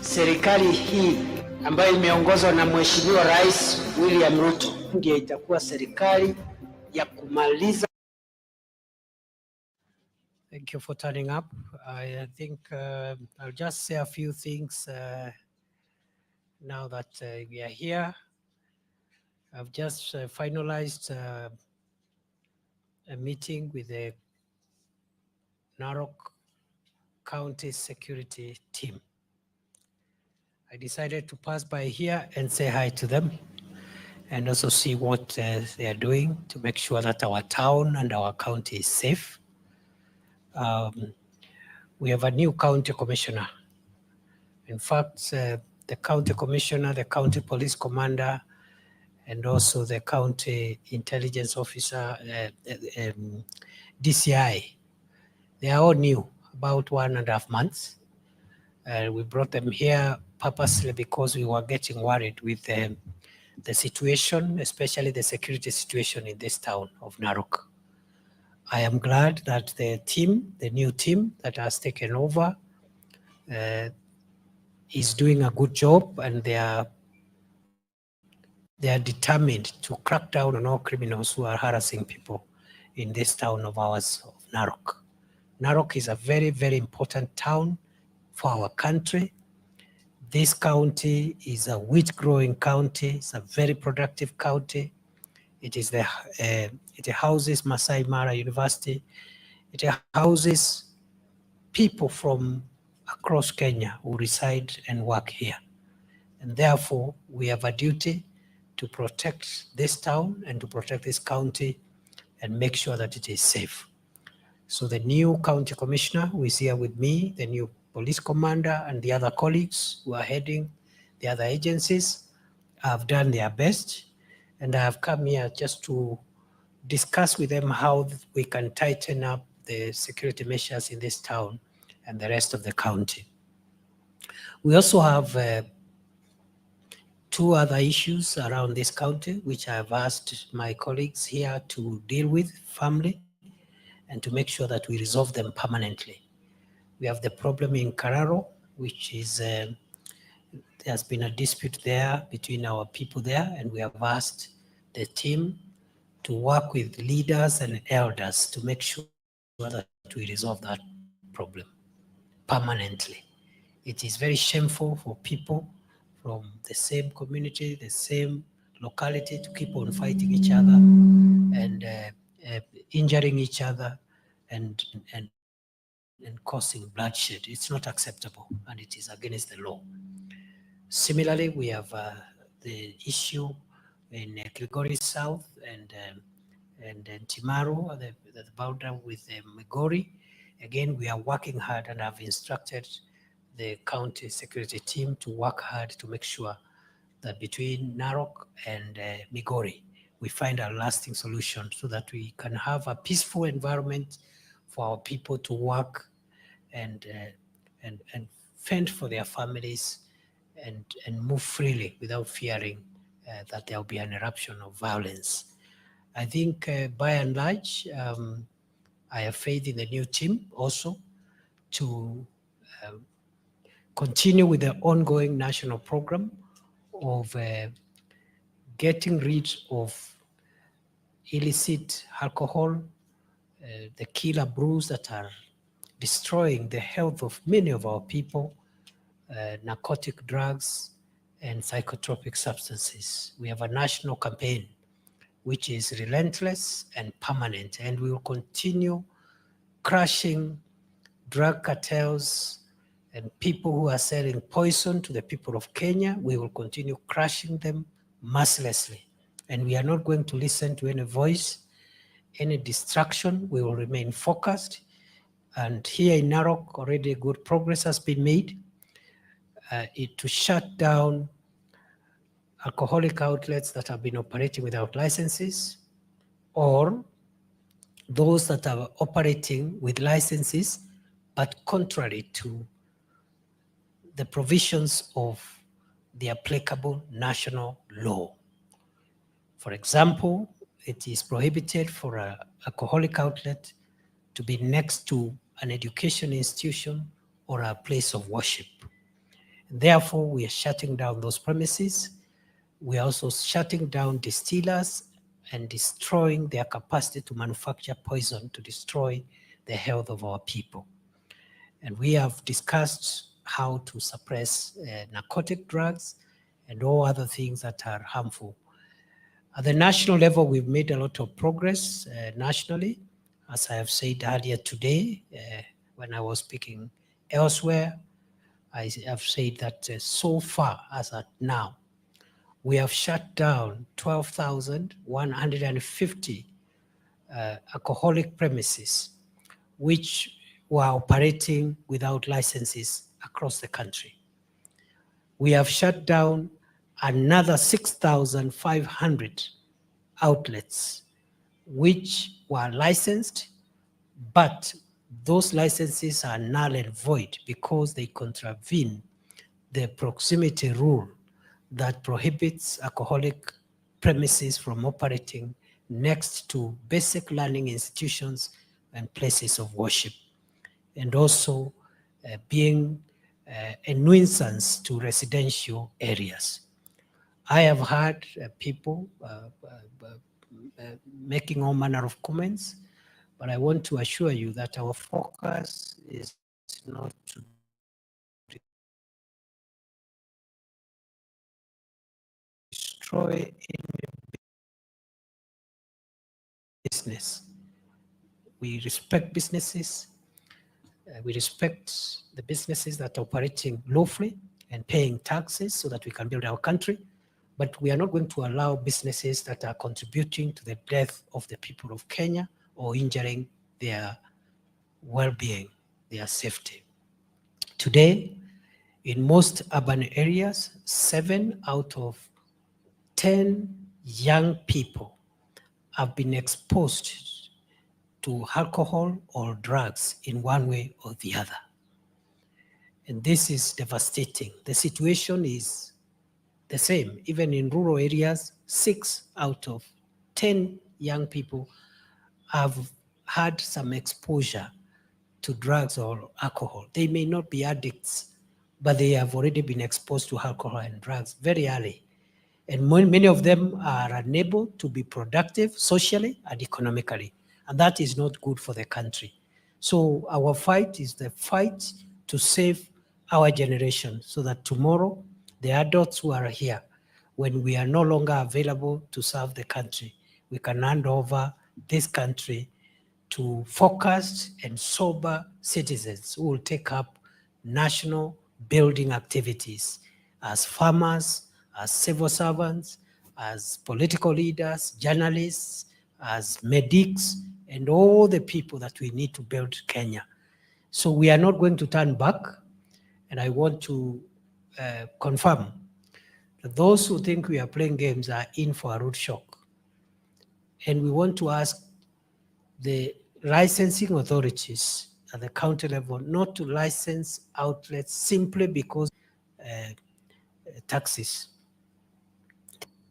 serikali hii ambayo imeongozwa na Mheshimiwa Rais William Ruto ndiyo itakuwa serikali ya kumaliza. Thank you for turning up. I think I'll just say a few things now that we are here. I've just finalized a meeting with the Narok County Security Team. I decided to pass by here and say hi to them and also see what they are doing to make sure that our town and our county is safe. We have a new county commissioner. In fact, the county commissioner, the county police commander, and also the county intelligence officer, DCI, they are all new, about 1.5 months. We brought them here purposely because we were getting worried with the situation, especially the security situation in this town of Narok. I am glad that the team, the new team that has taken over, is doing a good job, and they are determined to crack down on all criminals who are harassing people in this town of ours, of Narok. Narok is a very, very important town for our country. This county is a wheat-growing county. It's a very productive county. It is it houses Masai Mara University. It houses people from across Kenya who reside and work here. And therefore, we have a duty to protect this town and to protect this county and make sure that it is safe. So the new county commissioner who is here with me, the new police commander, and the other colleagues who are heading the other agencies have done their best. And I have come here just to discuss with them how we can tighten up the security measures in this town and the rest of the county. We also have 2 other issues around this county, which I have asked my colleagues here to deal with firmly and to make sure that we resolve them permanently. We have the problem in Kararo, which is, there has been a dispute there between our people there, and we have asked the team to work with leaders and elders to make sure that we resolve that problem permanently. It is very shameful for people from the same community, the same locality, to keep on fighting each other and injuring each other and causing bloodshed. It's not acceptable, and it is against the law. Similarly, we have the issue in Kilgoris South and Timaru, the boundary with Migori. Again, we are working hard, and I've instructed the county security team to work hard to make sure that between Narok and Migori, we find a lasting solution so that we can have a peaceful environment for our people to work and fend for their families and move freely without fearing that there will be an eruption of violence. I think by and large, I have faith in the new team also to continue with the ongoing national program of getting rid of illicit alcohol, the killer brews that are destroying the health of many of our people, narcotic drugs, and psychotropic substances. We have a national campaign which is relentless and permanent, and we will continue crushing drug cartels and people who are selling poison to the people of Kenya. We will continue crushing them mercilessly, and we are not going to listen to any voice, any distraction. We will remain focused. And here in Narok, already good progress has been made to shut down alcoholic outlets that have been operating without licenses, or those that are operating with licenses but contrary to the provisions of the applicable national law. For example, it is prohibited for an alcoholic outlet to be next to an education institution or a place of worship. Therefore, we are shutting down those premises. We are also shutting down distillers and destroying their capacity to manufacture poison to destroy the health of our people. And we have discussed how to suppress narcotic drugs and all other things that are harmful. At the national level, we've made a lot of progress nationally. As I have said earlier today, when I was speaking elsewhere, I have said that so far as at now, we have shut down 12,150 alcoholic premises, which were operating without licenses across the country. We have shut down another 6,500 outlets, which were licensed, but those licenses are null and void because they contravene the proximity rule that prohibits alcoholic premises from operating next to basic learning institutions and places of worship, and also being a nuisance to residential areas. I have heard people making all manner of comments, but I want to assure you that our focus is not to destroy any business. We respect businesses. We respect the businesses that are operating lawfully and paying taxes so that we can build our country. But we are not going to allow businesses that are contributing to the death of the people of Kenya or injuring their well-being, their safety. Today, in most urban areas, 7 out of 10 young people have been exposed to alcohol or drugs in one way or the other. And this is devastating. The situation is the same. Even in rural areas, 6 out of 10 young people have had some exposure to drugs or alcohol. They may not be addicts, but they have already been exposed to alcohol and drugs very early. And many of them are unable to be productive socially and economically. And that is not good for the country. So our fight is the fight to save our generation so that tomorrow, the adults who are here, when we are no longer available to serve the country, we can hand over this country to focused and sober citizens who will take up national building activities as farmers, as civil servants, as political leaders, journalists, as medics, and all the people that we need to build Kenya. So we are not going to turn back, and I want to confirm that those who think we are playing games are in for a rude shock. And we want to ask the licensing authorities at the county level not to license outlets simply because taxes.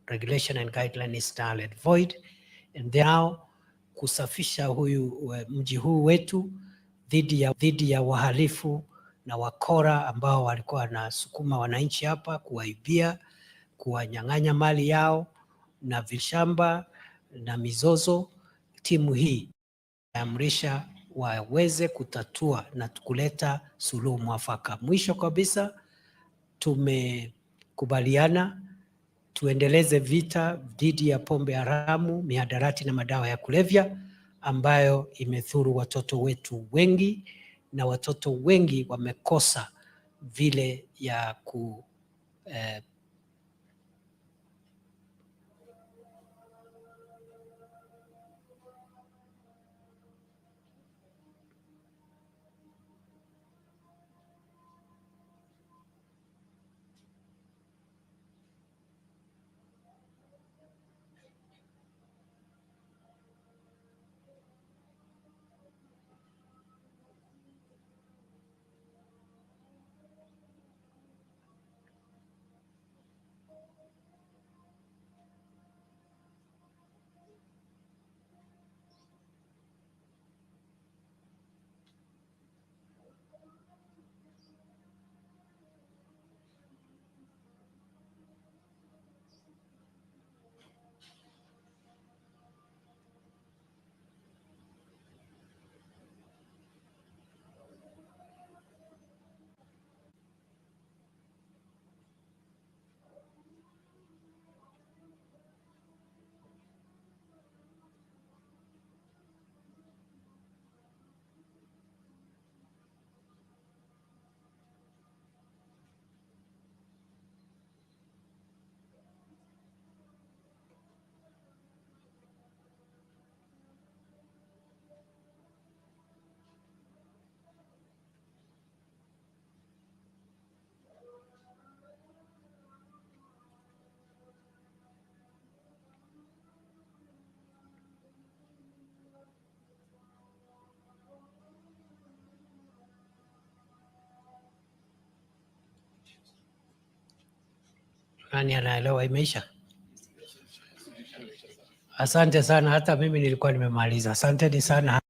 Regulation and guideline is null and void, and they now kusafisha huyu mji huu wetu dhidi ya wahalifu na wakora ambao walikuwa wanasukuma wananchi hapa, kuwaibia, kuwanyang'anya mali yao na vishamba na mizozo. Timu hii amrisha waweze kutatua na kuleta suluhu mwafaka. Mwisho kabisa, tumekubaliana tuendeleze vita dhidi ya pombe haramu, mihadarati na madawa ya kulevya ambayo imethuru watoto wetu wengi, na watoto wengi wamekosa vile ya Nani anaelewa imeisha? Asante sana, hata mimi nilikuwa nimemaliza. Asanteni sana.